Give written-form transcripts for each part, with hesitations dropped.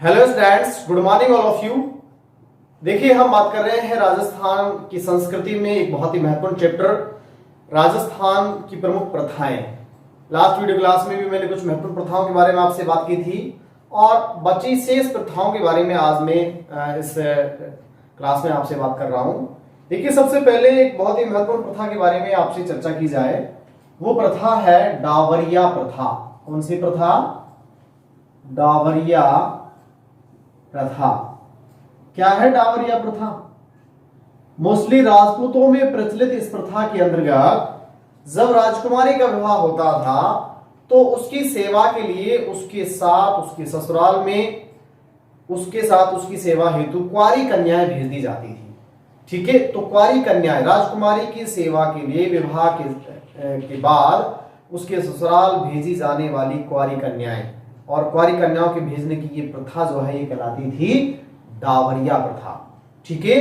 Hello students, good morning all of you. देखिए, हम बात कर रहे हैं राजस्थान की संस्कृति में एक बहुत ही महत्वपूर्ण चैप्टर राजस्थान की प्रमुख प्रथाएं। लास्ट वीडियो क्लास में भी मैंने कुछ महत्वपूर्ण प्रथाओं के बारे में आपसे बात की थी और बची शेष प्रथाओं के बारे में आज मैं इस क्लास में आपसे बात कर रहा हूं। देखिए, सबसे पहले एक बहुत ही महत्वपूर्ण प्रथा के बारे में आपसे चर्चा की जाए, वो प्रथा है डावरिया प्रथा। कौन सी प्रथा? डावरिया प्रथा। क्या है डावरिया प्रथा? मोस्टली राजपूतों में प्रचलित इस प्रथा के अंतर्गत जब राजकुमारी का विवाह होता था तो उसकी सेवा के लिए उसके साथ उसके ससुराल में उसके साथ उसकी सेवा हेतु कुंवारी कन्याएं भेज दी जाती थी। ठीक है, तो कुंवारी कन्याएं राजकुमारी की सेवा के लिए विवाह के बाद उसके ससुराल भेजी जाने वाली कुंवारी कन्याएं, और कुंवारी कन्याओं के भेजने की ये प्रथा जो है ये कहलाती थी डावरिया प्रथा। ठीक है,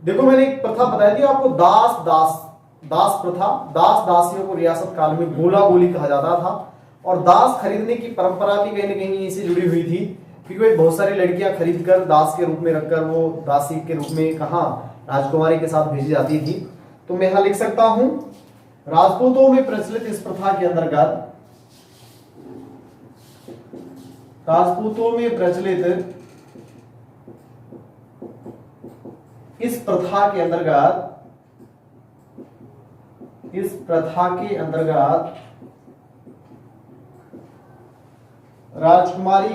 देखो मैंने एक प्रथा बताई थी आपको, दास प्रथा। दास दासियों को रियासत काल में गोला गोली कहा जाता था और दास खरीदने की परंपरा भी कहीं ना कहीं इससे जुड़ी हुई थी, क्योंकि बहुत सारी लड़कियां खरीद कर दास के रूप में रखकर वो दासी के रूप में कहां राजकुमारी के साथ भेजी जाती थी। तो मैं यहां लिख सकता हूं, राजपूतों में प्रचलित इस प्रथा के अंतर्गत राजपूतों में प्रचलित इस प्रथा के अंतर्गत राजकुमारी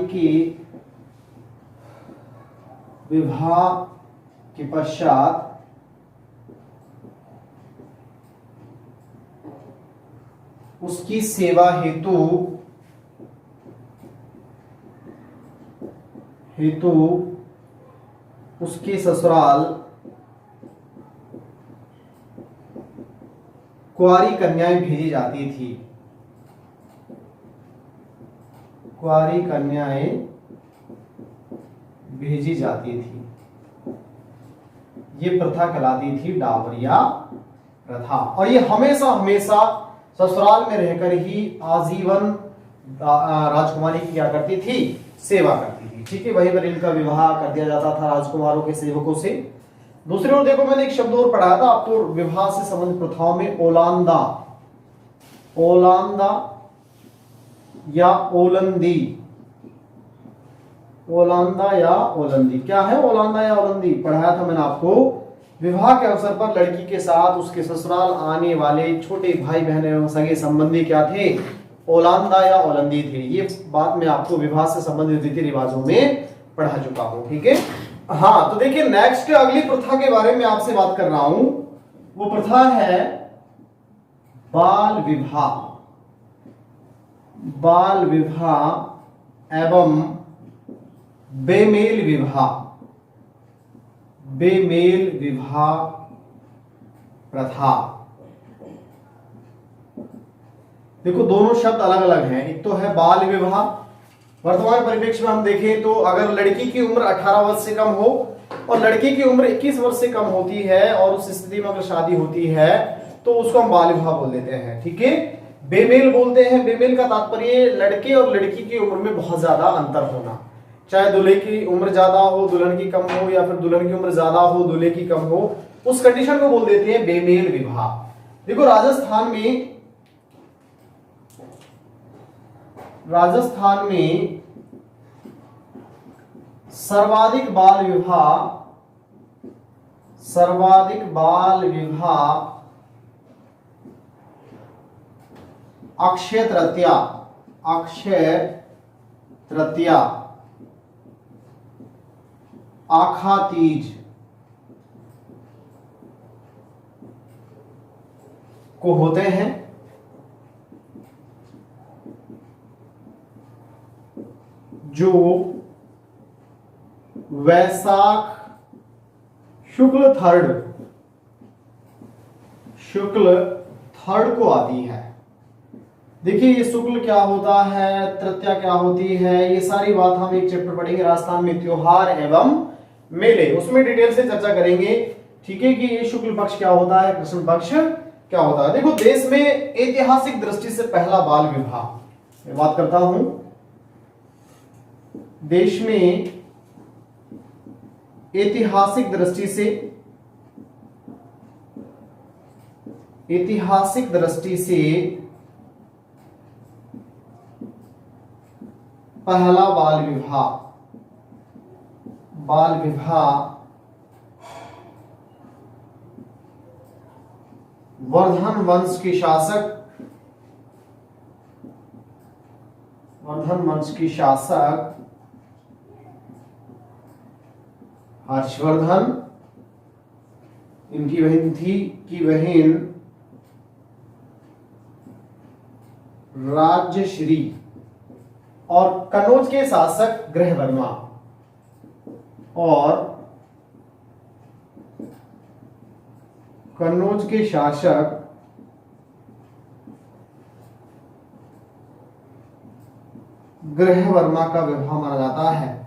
के विवाह के पश्चात उसकी सेवा हेतु उसके ससुराल कुंवारी कन्याएं भेजी जाती थी। कुंवारी कन्याएं भेजी जाती थी, ये प्रथा कहलाती थी डावरिया प्रथा। और ये हमेशा हमेशा ससुराल में रहकर ही आजीवन राजकुमारी की क्या करती थी? सेवा करती थी। ठीक है, वहीं पर इनका विवाह कर दिया जाता था राजकुमारों के सेवकों से। दूसरी ओर देखो, मैंने एक शब्द और पढ़ाया था आपको विवाह से संबंधित प्रथाओं में, ओलांदा या ओलंदी। ओलांदा या ओलंदी क्या है? ओलांदा या ओलंदी पढ़ाया था मैंने आपको। विवाह के अवसर पर लड़की के साथ उसके ससुराल आने वाले छोटे भाई बहन एवं सगे संबंधी क्या थे? ओलांदा या ओलंदी थे। ये बात मैं आपको विवाह से संबंधित रीति रिवाजों में पढ़ा चुका हूं। ठीक है, हाँ, तो देखिए नेक्स्ट अगली प्रथा के बारे में आपसे बात कर रहा हूं, वो प्रथा है बाल विवाह एवं बेमेल विवाह प्रथा। देखो, दोनों शब्द अलग अलग हैं। एक तो है बाल विवाह। वर्तमान परिप्रेक्ष्य में हम देखें तो अगर लड़की की उम्र 18 वर्ष से कम हो और लड़के की उम्र 21 वर्ष से कम होती है और उस स्थिति में अगर शादी होती है तो उसको हम बाल विवाह बोल देते हैं। ठीक है, बेमेल बोलते हैं। बेमेल का तात्पर्य लड़के और लड़की की उम्र में बहुत ज्यादा अंतर होना, चाहे दूल्हे की उम्र ज्यादा हो दुल्हन की कम हो, या फिर दुल्हन की उम्र ज्यादा हो दूल्हे की कम हो, उस कंडीशन को बोल देते हैं बेमेल विवाह। देखो, राजस्थान में सर्वाधिक बाल विवाह अक्षय तृतीया आखा तीज को होते हैं, जो वैशाख शुक्ल थर्ड को आती है। देखिए, ये शुक्ल क्या होता है, तृतीया क्या होती है, ये सारी बात हम एक चैप्टर पढ़ेंगे राजस्थान में त्योहार एवं मेले, उसमें डिटेल से चर्चा करेंगे। ठीक है, कि ये शुक्ल पक्ष क्या होता है, कृष्ण पक्ष क्या होता है। देखो, देश में ऐतिहासिक दृष्टि से पहला बाल विवाह, मैं बात करता हूं, देश में ऐतिहासिक दृष्टि से पहला बाल विवाह वर्धन वंश की शासक हर्षवर्धन, इनकी बहन थी की बहन राज्यश्री, और कन्नौज के शासक ग्रहवर्मा, और कन्नौज के शासक ग्रहवर्मा का विवाह माना जाता है।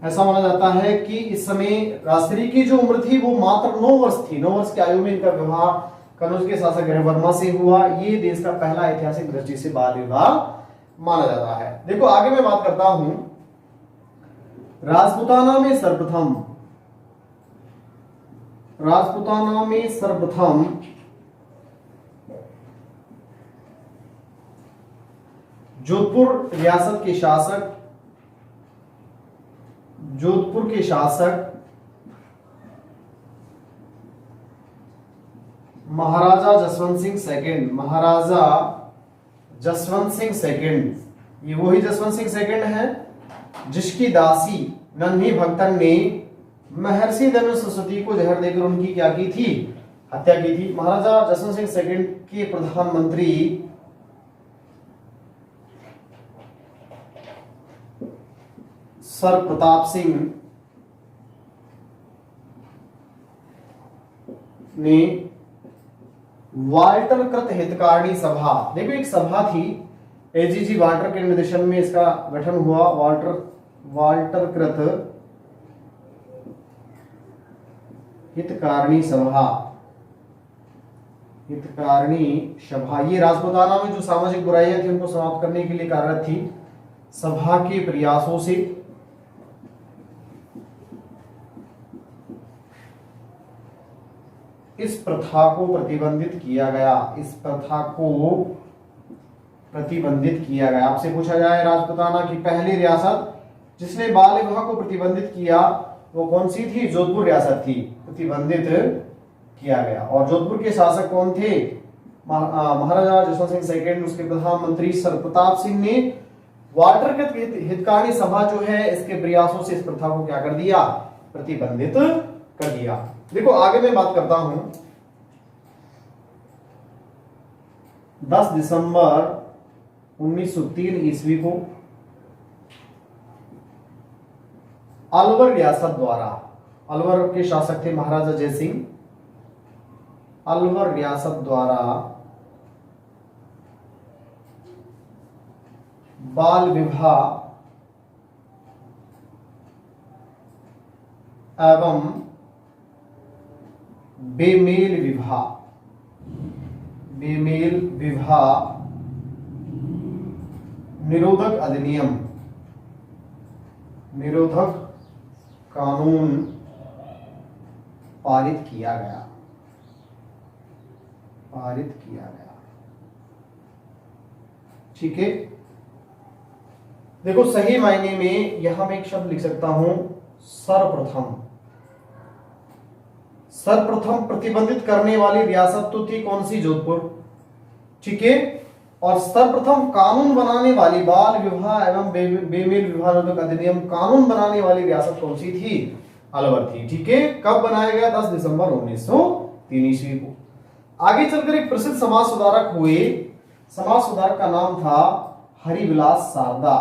ऐसा माना जाता है कि इस समय राजश्री की जो उम्र थी वो मात्र 9 वर्ष थी। 9 वर्ष की आयु में इनका विवाह कन्नौज के शासक ग्रहवर्मा से हुआ। ये देश का पहला ऐतिहासिक दृष्टि से बाल विवाह माना जाता है। देखो, आगे मैं बात करता हूं, राजपूताना में सर्वप्रथम जोधपुर के शासक महाराजा जसवंत सिंह सेकंड, ये वही जसवंत सिंह सेकंड है जिसकी दासी नन्ही भक्तन ने महर्षि धनु सरस्वती को जहर देकर उनकी क्या की थी, हत्या की थी। महाराजा जसवंत सिंह सेकंड के प्रधानमंत्री सर प्रताप सिंह ने वाल्टर कृत हितकारिणी सभा, देखो एक सभा थी, एजीजी वाल्टर के निर्देशन में इसका गठन हुआ। वाल्टर कृत हितकारिणी सभा, ये राजपूताना में जो सामाजिक बुराइयां थी उनको समाप्त करने के लिए कार्यरत थी। सभा के प्रयासों से इस प्रथा को प्रतिबंधित किया गया। आपसे पूछा जाए राजपूताना की पहली रियासत जिसने बाल विवाह को प्रतिबंधित किया वो कौन सी थी? जोधपुर रियासत थी, प्रतिबंधित किया गया। और जोधपुर के शासक कौन थे? महाराजा जसवंत सिंह सेकंड। उसके प्रधानमंत्री सर प्रताप सिंह ने वाल्टर हितकारिणी सभा जो है इसके प्रयासों से इस प्रथा को क्या कर दिया? प्रतिबंधित कर दिया। देखो, आगे मैं बात करता हूं, 10 दिसंबर 1903 ईस्वी को अलवर रियासत द्वारा, अलवर के शासक थे महाराजा जयसिंह, अलवर रियासत द्वारा बाल विवाह एवं बेमेल विवाह निरोधक अधिनियम, निरोधक कानून पारित किया गया। ठीक है, देखो सही मायने में यहां मैं एक शब्द लिख सकता हूं, सर्वप्रथम प्रतिबंधित करने वाली रियासत तो थी कौन सी? जोधपुर। ठीक है, और सर्वप्रथम कानून बनाने वाली बाल विवाह एवं बेमेल विवाह निरोधक अधिनियम कानून बनाने वाली रियासत कौन सी थी? अलवर थी। ठीक है, कब बनाया गया? 10 दिसंबर 1903 ईस्वी को। आगे चलकर एक प्रसिद्ध समाज सुधारक हुए, समाज सुधारक का नाम था हरिविलास शारदा।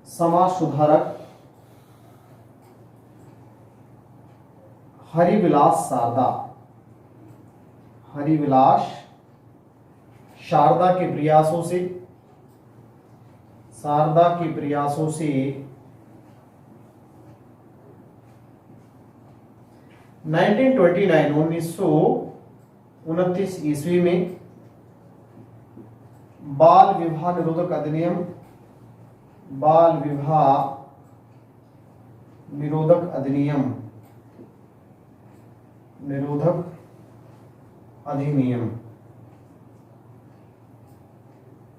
समाज सुधारक हरिविलास शारदा के प्रयासों से 1929 ईस्वी में बाल विवाह निरोधक अधिनियम, बाल विवाह निरोधक अधिनियम, निरोधक अधिनियम,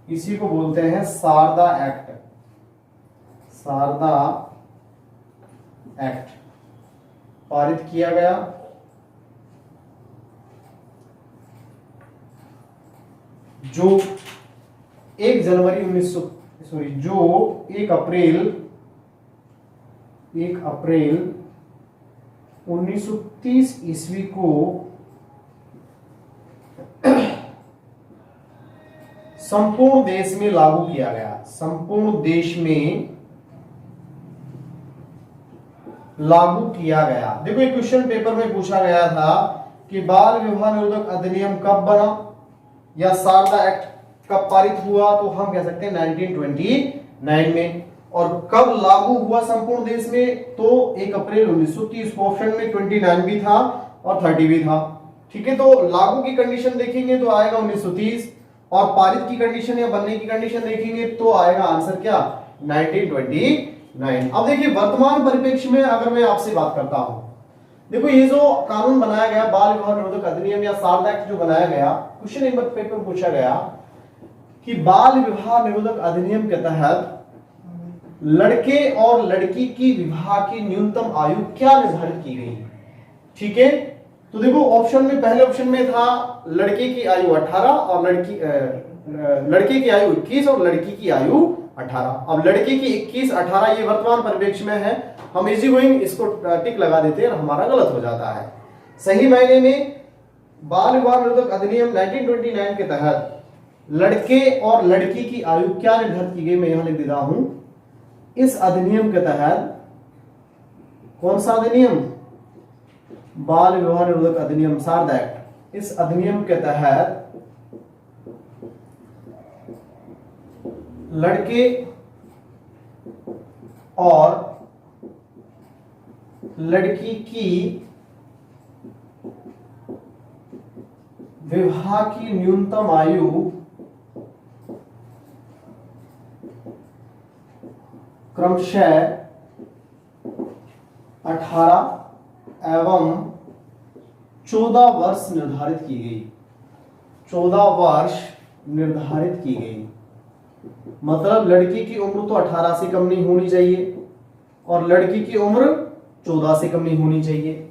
इसी को बोलते हैं शारदा एक्ट, शारदा एक्ट पारित किया गया। जो 1 जनवरी 1 अप्रैल 1930 ईस्वी को संपूर्ण देश में लागू किया गया, संपूर्ण देश में लागू किया गया। देखो एक क्वेश्चन पेपर में पूछा गया था कि बाल विवाह निरोधक अधिनियम कब बना या शारदा एक्ट कब पारित हुआ, तो हम कह सकते हैं 1929 में। और कब लागू हुआ संपूर्ण देश में, तो 1 अप्रैल 1930। ऑप्शन में 29 भी था और 30 भी था। ठीक है, तो लागू की कंडीशन देखेंगे तो आएगा 1930, और पारित की कंडीशन या बनने की कंडीशन देखेंगे तो आएगा आंसर क्या, 1929। अब देखिए वर्तमान परिप्रेक्ष्य में अगर मैं आपसे बात करता हूं, देखो ये जो कानून बनाया गया बाल विवाह निरोधक अधिनियम या शारदा एक्ट जो बनाया गया, क्वेश्चन एक बार पेपर पूछा गया कि बाल विवाह निरोधक अधिनियम के तहत लड़के और लड़की की विवाह की न्यूनतम आयु क्या निर्धारित की गई। ठीक है, तो देखो ऑप्शन में पहले ऑप्शन में था लड़के की आयु 18 और लड़के की आयु 21 और लड़की की आयु 18। अब लड़के की 21 18 ये वर्तमान परिप्रेक्ष्य में है, हम इजी गोइंग इसको टिक लगा देते हैं और हमारा गलत हो जाता है। सही मायने में बाल विवाह निरोधक अधिनियम 1929 के तहत लड़के और लड़की की आयु क्या निर्धारित की गई, मैं यहां लिख देता हूं। इस अधिनियम के तहत, कौन सा अधिनियम, बाल विवाह निरोधक अधिनियम शारदा एक्ट, इस अधिनियम के तहत लड़के और लड़की की विवाह की न्यूनतम आयु क्रमशः 18 एवं 14 वर्ष निर्धारित की गई, 14 वर्ष निर्धारित की गई। मतलब लड़की की उम्र तो 18 से कम नहीं होनी चाहिए और लड़की की उम्र 14 से कम नहीं होनी चाहिए।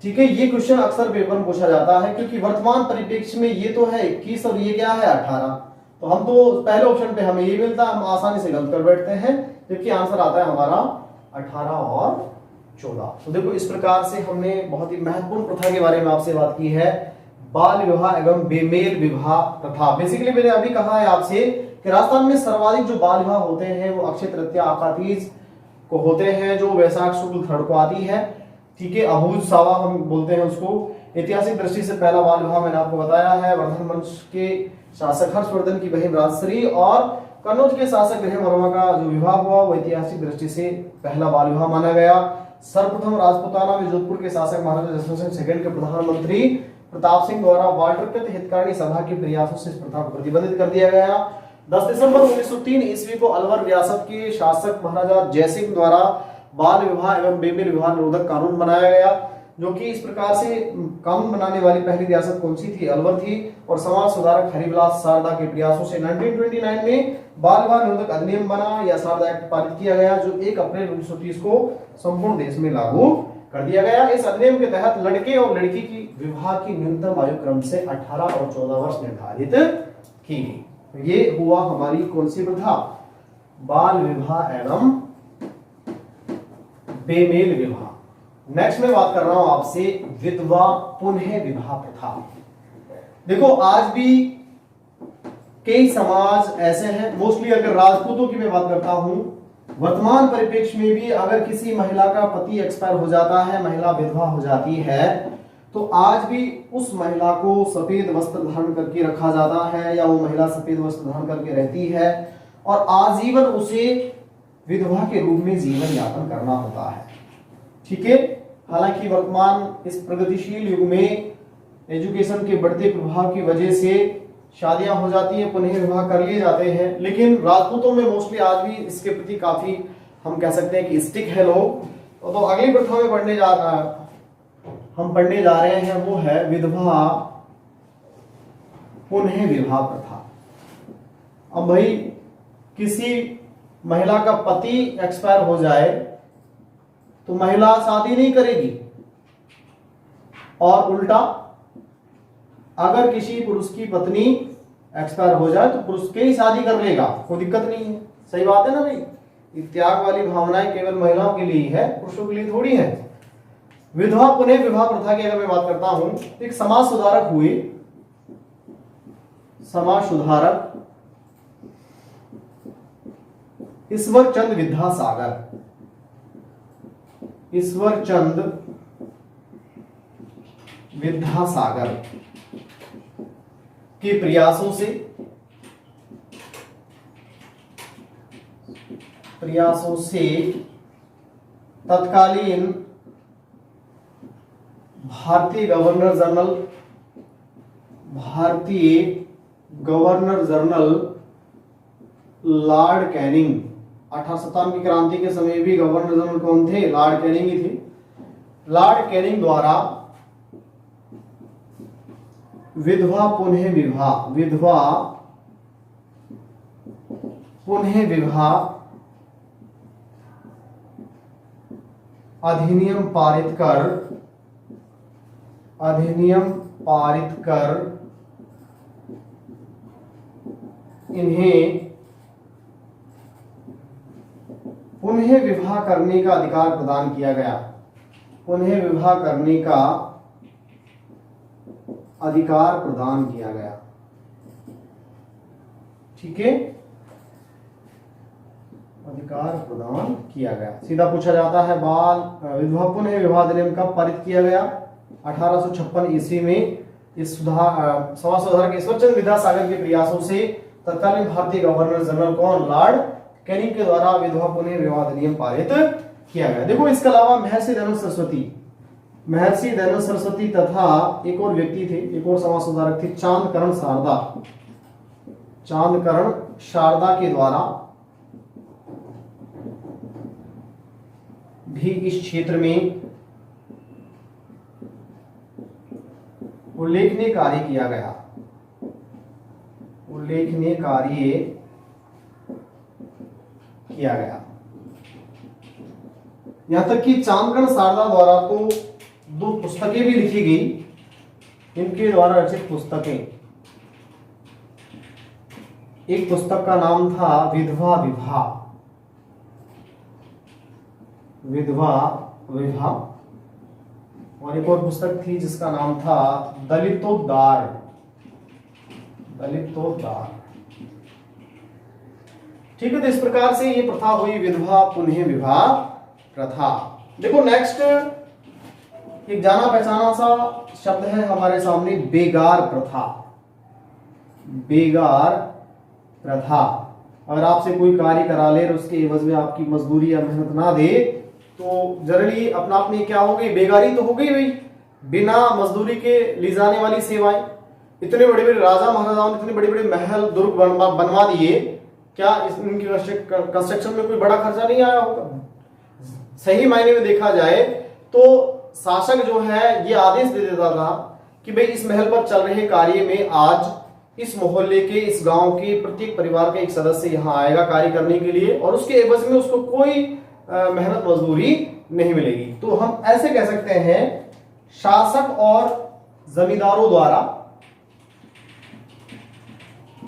ठीक है, ये क्वेश्चन अक्सर पेपर में पूछा जाता है क्योंकि वर्तमान परिप्रेक्ष्य में ये तो है 21 और ये क्या है 18, तो हम तो पहले ऑप्शन पे हमें ये मिलता है, हम आसानी से गलत कर बैठते हैं, जबकि आंसर आता है हमारा 18 और 14। तो देखो इस प्रकार से हमने बहुत ही महत्वपूर्ण प्रथा के बारे में आपसे बात की है, बाल विवाह एवं बेमेल विवाह प्रथा। बेसिकली मैंने अभी कहा है आपसे कि राजस्थान में सर्वाधिक जो बाल विवाह होते हैं वो अक्षय तृतीया आकातीज को होते हैं, जो वैशाख शुक्ल 3 को आती है। ठीक है, अबूझ सावा हम बोलते हैं उसको। ऐतिहासिक दृष्टि से पहला बाल विवाह मैंने आपको बताया है वर्धन वंश के शासक हर्षवर्धन की बहन राजश्री और कन्नौज के शासक ग्रहण वर्मा का जो विवाह हुआ वो ऐतिहासिक दृष्टि से पहला बाल विवाह माना गया। सर्वप्रथम राजपुताना में जोधपुर के शासक महाराजा जसवंत सिंह सेकंड के प्रधानमंत्री प्रताप सिंह द्वारा वाल्टरकृत हितकारिणी सभा के प्रयासों से इस प्रथा को प्रतिबंधित कर दिया गया। 10 दिसंबर 1903 ईस्वी को अलवर रियासत के शासक महाराजा जयसिंह द्वारा बाल विवाह एवं बेमेल विवाह निरोधक कानून बनाया गया, जो कि इस प्रकार से कानून बनाने वाली पहली रियासत कौन सी थी, अलवर थी। और समाज सुधारक हरिविलास शारदा के प्रयासों से 1929 में बाल विवाह निरोधक अधिनियम बना या शारदा एक्ट पारित किया गया, जो 1 अप्रैल 1930 को संपूर्ण देश में लागू कर दिया गया। इस अधिनियम के तहत लड़के और लड़की की विवाह की न्यूनतम आयु क्रम से 18 और 14 वर्ष निर्धारित की गई। ये हुआ हमारी कौन सी प्रथा, बाल विवाह एवं बेमेल विवाह। नेक्स्ट में बात कर रहा हूं आपसे विधवा पुनः विवाह प्रथा। देखो आज भी कई समाज ऐसे हैं, मोस्टली अगर राजपूतों की मैं बात करता हूं, वर्तमान परिप्रेक्ष्य में भी अगर किसी महिला का पति एक्सपायर हो जाता है, महिला विधवा हो जाती है, तो आज भी उस महिला को सफेद वस्त्र धारण करके रखा जाता है या वो महिला सफेद वस्त्र धारण करके रहती है और आजीवन उसे विधवा के रूप में जीवन यापन करना होता है। ठीक है, हालांकि वर्तमान इस प्रगतिशील युग में एजुकेशन के बढ़ते प्रभाव की वजह से शादियां हो जाती हैं, पुनः विवाह कर लिए जाते हैं, लेकिन राजपूतों में मोस्टली आज भी इसके प्रति काफी हम कह सकते हैं कि स्टिक है लोग। तो अगली प्रथा में हम पढ़ने जा रहे हैं वो है विधवा पुनः विवाह प्रथा। अब भाई किसी महिला का पति एक्सपायर हो जाए तो महिला शादी नहीं करेगी, और उल्टा अगर किसी पुरुष की पत्नी एक्सपायर हो जाए तो पुरुष के ही शादी कर लेगा, कोई दिक्कत नहीं है। सही बात है ना भाई? त्याग वाली भावनाएं केवल महिलाओं के लिए ही है, पुरुषों के लिए थोड़ी है। विधवा पुनः विवाह प्रथा की अगर मैं बात करता हूं, एक समाज सुधारक हुए, समाज सुधारक ईश्वर चंद विद्यासागर, ईश्वर चंद विद्यासागर के प्रयासों से तत्कालीन भारतीय गवर्नर जनरल लॉर्ड कैनिंग, 1857 की क्रांति के समय भी गवर्नर जनरल कौन थे? लॉर्ड कैनिंग ही थे। लॉर्ड कैनिंग द्वारा विधवा पुनः विवाह अधिनियम पारित कर इन्हें पुनः विवाह करने का अधिकार प्रदान किया गया। पुनः विवाह करने का अधिकार प्रदान किया गया। ठीक है, अधिकार प्रदान किया गया। सीधा पूछा जाता है बाल विधवा पुनः विवाह अधिनियम कब पारित किया गया? 1856 ईस्वी में। इस समाज सुधारक ईश्वर चंद विद्यासागर के प्रयासों से तत्कालीन भारतीय गवर्नर जनरल कौन? लॉर्ड कैनिंग के द्वारा विधवा पुनः विवाह अधिनियम पारित किया गया। देखो, इसके अलावा महर्षि दयानंद सरस्वती तथा एक और व्यक्ति थे, एक और समाज सुधारक थे, चांदकरण शारदा के द्वारा भी इस क्षेत्र में उल्लेखनीय कार्य किया गया। यहां तक कि चांदकरण शारदा द्वारा तो 2 पुस्तकें भी लिखी गई, इनके द्वारा रचित पुस्तकें। एक पुस्तक का नाम था विधवा विवाह, और एक और पुस्तक थी जिसका नाम था दलितोद्धार। ठीक है, तो इस प्रकार से ये प्रथा हुई विधवा पुनः विवाह प्रथा। देखो, नेक्स्ट एक जाना पहचाना सा शब्द है हमारे सामने, बेगार प्रथा। अगर आपसे कोई कार्य करा ले और उसके एवज में आपकी मजदूरी या मेहनत ना दे तो जनरली अपना आप में क्या हो गई? बेगारी तो हो गई भाई। बिना मजदूरी के ली जाने वाली सेवाएं, इतने बड़े बड़े राजा महाराजाओं ने इतने बड़े बड़े महल दुर्ग बनवा दिए, क्या इनकी कंस्ट्रक्शन में कोई बड़ा खर्चा नहीं आया होगा? सही मायने में देखा जाए तो शासक जो है ये आदेश दे देता था कि भाई इस महल पर चल रहे कार्य में आज इस मोहल्ले के, इस गांव के प्रत्येक परिवार का एक सदस्य यहाँ आएगा कार्य करने के लिए, और उसके एवज में उसको कोई मेहनत मजदूरी नहीं मिलेगी। तो हम ऐसे कह सकते हैं शासक और जमींदारों द्वारा,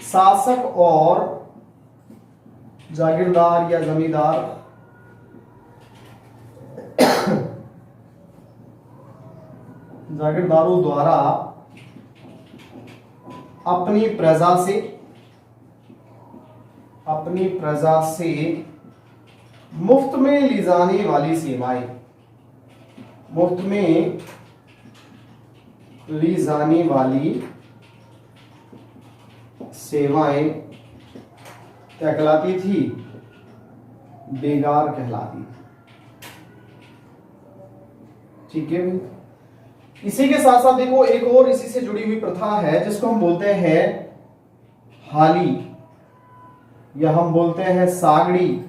शासक और जागीरदार या जमींदार जागीरदारों द्वारा अपनी प्रजा से मुफ्त में ली जाने वाली सेवाएं, मुफ्त में ली जाने वाली सेवाएं क्या कहलाती थी? बेगार कहलाती थी। ठीक है। इसी के साथ साथ देखो एक और इसी से जुड़ी हुई प्रथा है जिसको हम बोलते हैं हाली, या हम बोलते हैं सागड़ी,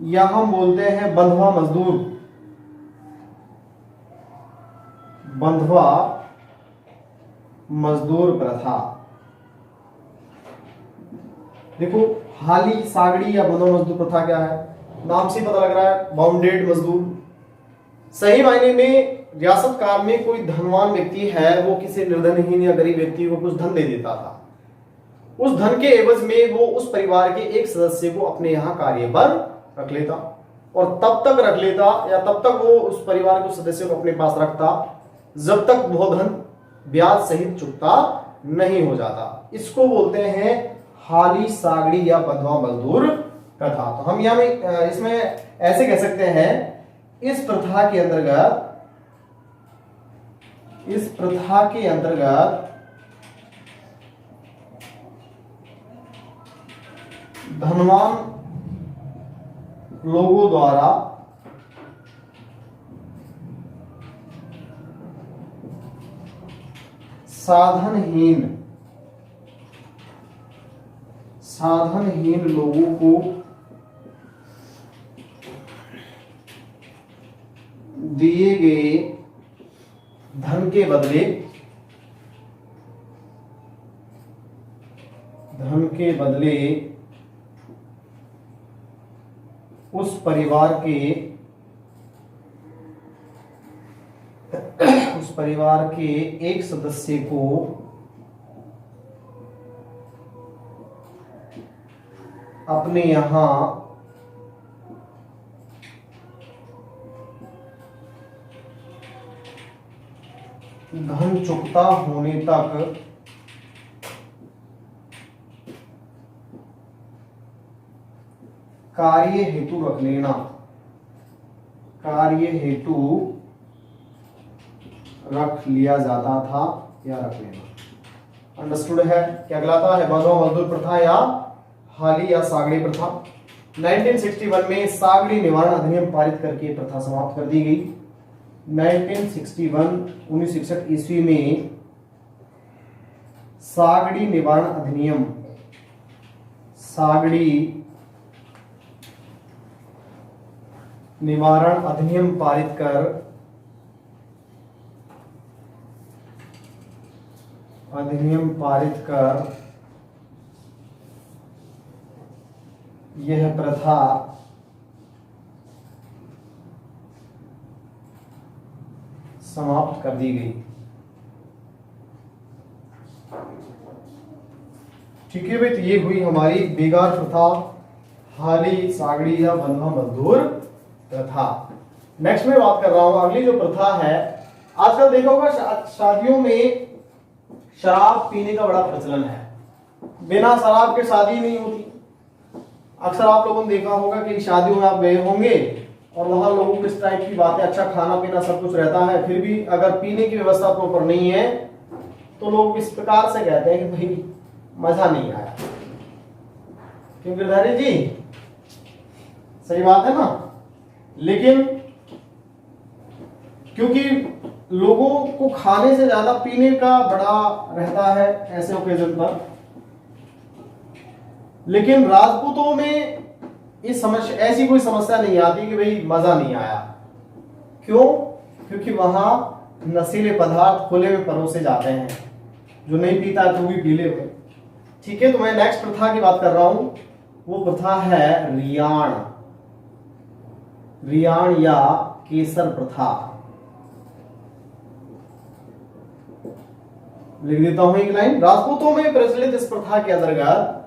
या हम बोलते हैं बंधवा मजदूर, बंधवा मजदूर प्रथा। देखो हाली, सागड़ी या बंधवा मजदूर प्रथा क्या है, नाम से पता लग रहा है बाउंडेड मजदूर। सही मायने में रियासत काल में कोई धनवान व्यक्ति है, वो किसी निर्धनहीन या गरीब व्यक्ति को कुछ धन दे देता था। उस धन के एवज में वो उस परिवार के एक सदस्य को अपने यहाँ कार्य पर रख लेता, और तब तक रख लेता या तब तक वो उस परिवार के सदस्य को अपने पास रखता जब तक वो धन ब्याज सहित चुकता नहीं हो जाता। इसको बोलते हैं हाली, सागड़ी या बंधवा मजदूर प्रथा। तो हम यहाँ में इसमें ऐसे कह सकते हैं, इस प्रथा के अंतर्गत धनवान लोगों द्वारा साधनहीन लोगों को दिए गए धन के बदले उस परिवार के एक सदस्य को अपने यहां धन चुकता होने तक कार्य हेतु रख लिया जाता था या रख लेना। अंडरस्टूड है? क्या कहलाता है? बंधवा मजदूर प्रथा या हाली या सागड़ी प्रथा। 1961 में सागड़ी निवारण अधिनियम पारित करके प्रथा समाप्त कर दी गई। 1961 ईस्वी में सागड़ी निवारण अधिनियम पारित कर यह प्रथा समाप्त कर दी गई। ठीक है भाई, तो ये हुई हमारी बेगार प्रथा, हाली, सागड़ी या बंधवा मजदूर प्रथा। नेक्स्ट में बात कर रहा हूं, अगली जो प्रथा है, आजकल देखा होगा शादियों में शराब पीने का बड़ा प्रचलन है। बिना शराब के शादी नहीं होती। अक्सर आप लोगों ने देखा होगा कि शादियों में आप गए होंगे और वहां लोगों को इस टाइप की बातें, अच्छा खाना पीना सब कुछ रहता है, फिर भी अगर पीने की व्यवस्था प्रॉपर नहीं है तो लोग इस प्रकार से कहते हैं कि भाई मजा नहीं आया। क्यों गिरधारी जी? सही बात है ना? लेकिन क्योंकि लोगों को खाने से ज्यादा पीने का बड़ा रहता है ऐसे ओकेजन पर, लेकिन राजपूतों में इस समस्या, ऐसी कोई समस्या नहीं आती कि भाई मजा नहीं आया। क्यों? क्योंकि वहां नशीले पदार्थ खुले में परोसे जाते हैं, जो नहीं पीता तो भी पी ले। ठीक है, तो मैं नेक्स्ट प्रथा की बात कर रहा हूं, वो प्रथा है रियाण या केसर प्रथा। लिख देता हूं एक लाइन। राजपूतों में प्रचलित इस प्रथा के अंतर्गत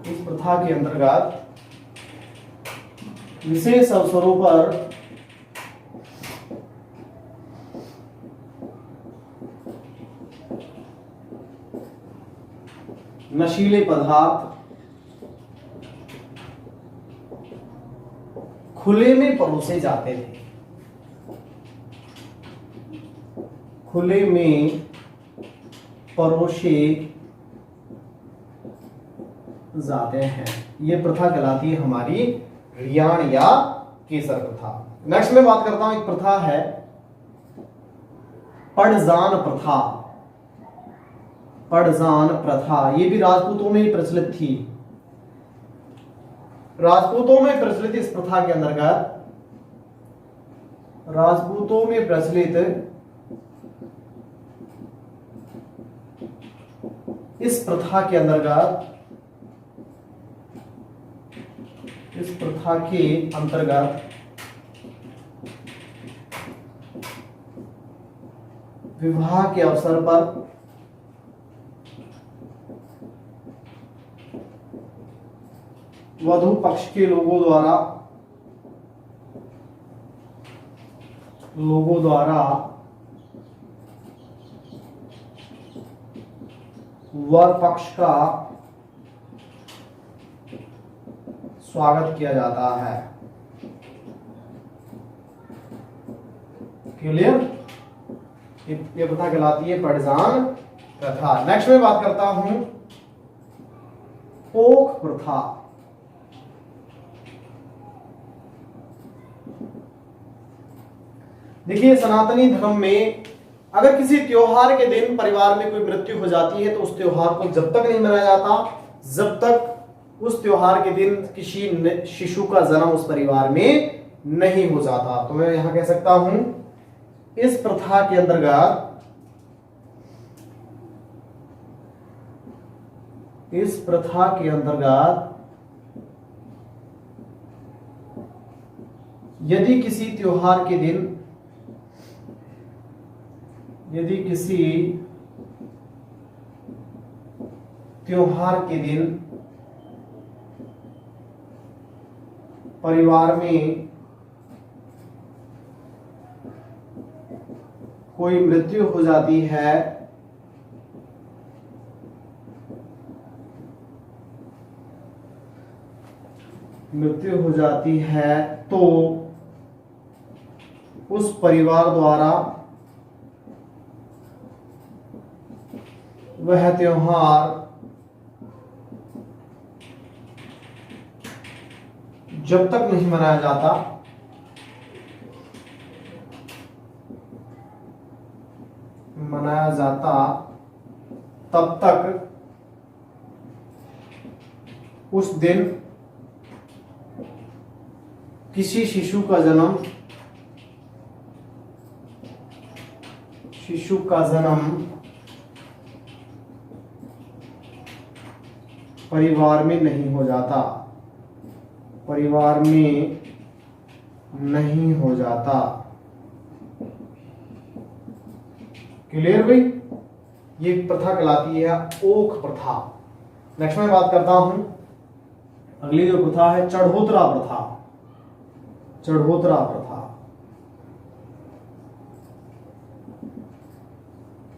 इस प्रथा के अंतर्गत विशेष अवसरों पर नशीले पदार्थ खुले में परोसे जाते थे, खुले में परोसे जाते हैं। ये प्रथा कहलाती है हमारी रियाण या केसर प्रथा। नेक्स्ट में बात करता हूं, एक प्रथा है पड़जान प्रथा। पड़जान प्रथा ये भी राजपूतों में ही प्रचलित थी। राजपूतों में प्रचलित इस प्रथा के अंतर्गत, राजपूतों में प्रचलित इस प्रथा के अंतर्गत, इस प्रथा के अंतर्गत विवाह के अवसर पर वधु पक्ष के लोगों द्वारा वर पक्ष का स्वागत किया जाता है। क्लियर? ये प्रथा कहलाती है पड़जान प्रथा। नेक्स्ट में बात करता हूं पोख प्रथा। देखिए, सनातनी धर्म में अगर किसी त्योहार के दिन परिवार में कोई मृत्यु हो जाती है तो उस त्योहार को जब तक नहीं मनाया जाता जब तक उस त्योहार के दिन किसी शिशु का जन्म उस परिवार में नहीं हो जाता। तो मैं यहां कह सकता हूं इस प्रथा के अंतर्गत, इस प्रथा के अंतर्गत यदि किसी त्योहार के दिन, यदि किसी त्योहार के दिन परिवार में कोई मृत्यु हो जाती है तो उस परिवार द्वारा वह त्योहार जब तक नहीं मनाया जाता तब तक उस दिन किसी शिशु का जन्म परिवार में नहीं हो जाता, परिवार में नहीं हो जाता। क्लियर भाई? ये प्रथा कहलाती है ओख प्रथा। नेक्स्ट में बात करता हूं, अगली जो प्रथा है चढ़ोतरा प्रथा। चढ़ोतरा प्रथा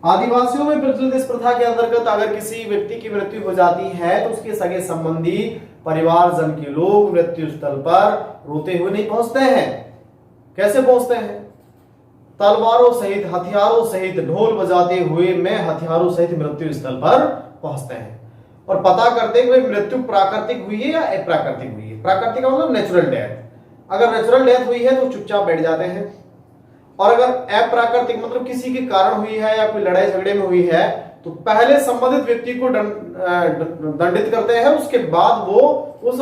आदिवासियों में प्रचलित इस प्रथा के अंतर्गत अगर किसी व्यक्ति की मृत्यु हो जाती है तो उसके सगे संबंधी परिवारजन के लोग मृत्यु स्थल पर रोते हुए नहीं पहुंचते हैं। कैसे पहुंचते हैं? तलवारों सहित, हथियारों सहित, ढोल बजाते हुए में हथियारों सहित मृत्यु स्थल पर पहुंचते हैं और पता करते हुए मृत्यु प्राकृतिक हुई है या अप्राकृतिक हुई है। प्राकृतिक मतलब नेचुरल डेथ। अगर नेचुरल डेथ हुई है तो चुपचाप बैठ जाते हैं, और अगर अप्राकृतिक मतलब किसी के कारण हुई है या कोई लड़ाई झगड़े में हुई है तो पहले संबंधित व्यक्ति को दंडित करते हैं, उसके बाद वो उस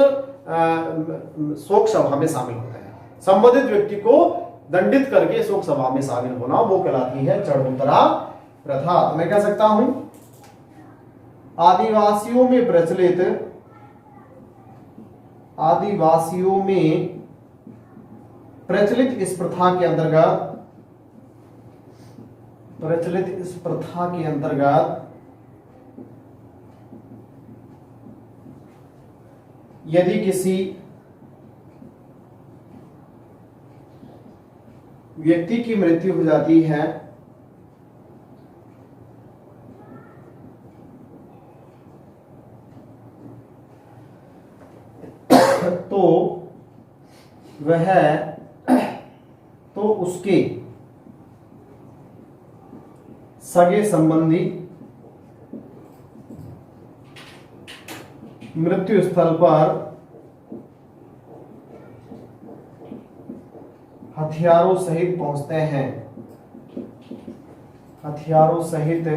शोक सभा में शामिल होते हैं। संबंधित व्यक्ति को दंडित करके शोक सभा में शामिल होना वो कहलाती है चढ़ोतरा प्रथा। तो मैं कह सकता हूं आदिवासियों में प्रचलित इस प्रथा के अंतर्गत यदि किसी व्यक्ति की मृत्यु हो जाती है तो वह तो उसके सगे संबंधी मृत्यु स्थल पर हथियारों सहित पहुंचते हैं, हथियारों सहित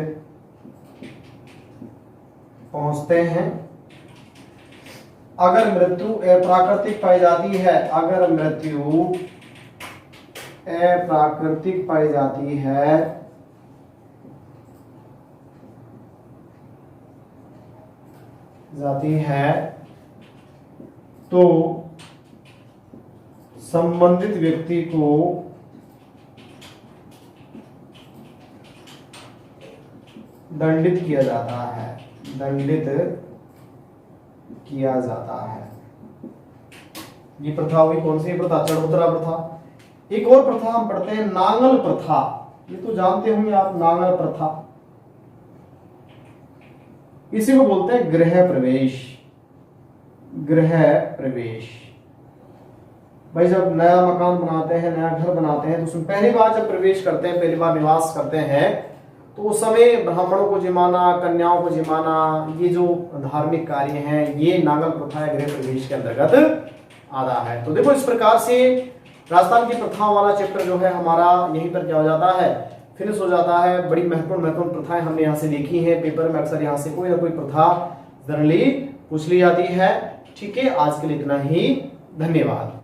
पहुंचते हैं। अगर मृत्यु अप्राकृतिक पाई जाती है, अगर मृत्यु अप्राकृतिक पाई जाती है तो संबंधित व्यक्ति को दंडित किया जाता है, दंडित किया जाता है। ये प्रथा हुई कौन सी प्रथा? चढ़ोतरा प्रथा। एक और प्रथा हम पढ़ते हैं नांगल प्रथा। ये तो जानते होंगे आप, नांगल प्रथा। इसी को बोलते हैं गृह प्रवेश। गृह प्रवेश भाई, जब नया मकान बनाते हैं, नया घर बनाते हैं, तो उसमें पहली बार जब प्रवेश करते हैं, पहली बार निवास करते हैं, तो उस समय ब्राह्मणों को जिमाना, कन्याओं को जिमाना, ये जो धार्मिक कार्य हैं, ये नांगल प्रथा गृह प्रवेश के अंतर्गत आता है। तो देखो, इस प्रकार से राजस्थान की प्रथाओं वाला चैप्टर जो है हमारा यहीं पर क्या हो जाता है, फिनिश हो जाता है। बड़ी महत्वपूर्ण प्रथाएं हमने यहाँ से देखी हैं। पेपर में अक्सर यहाँ से कोई ना कोई प्रथा जनरली पूछ ली जाती है। ठीक है, आज के लिए इतना ही। धन्यवाद।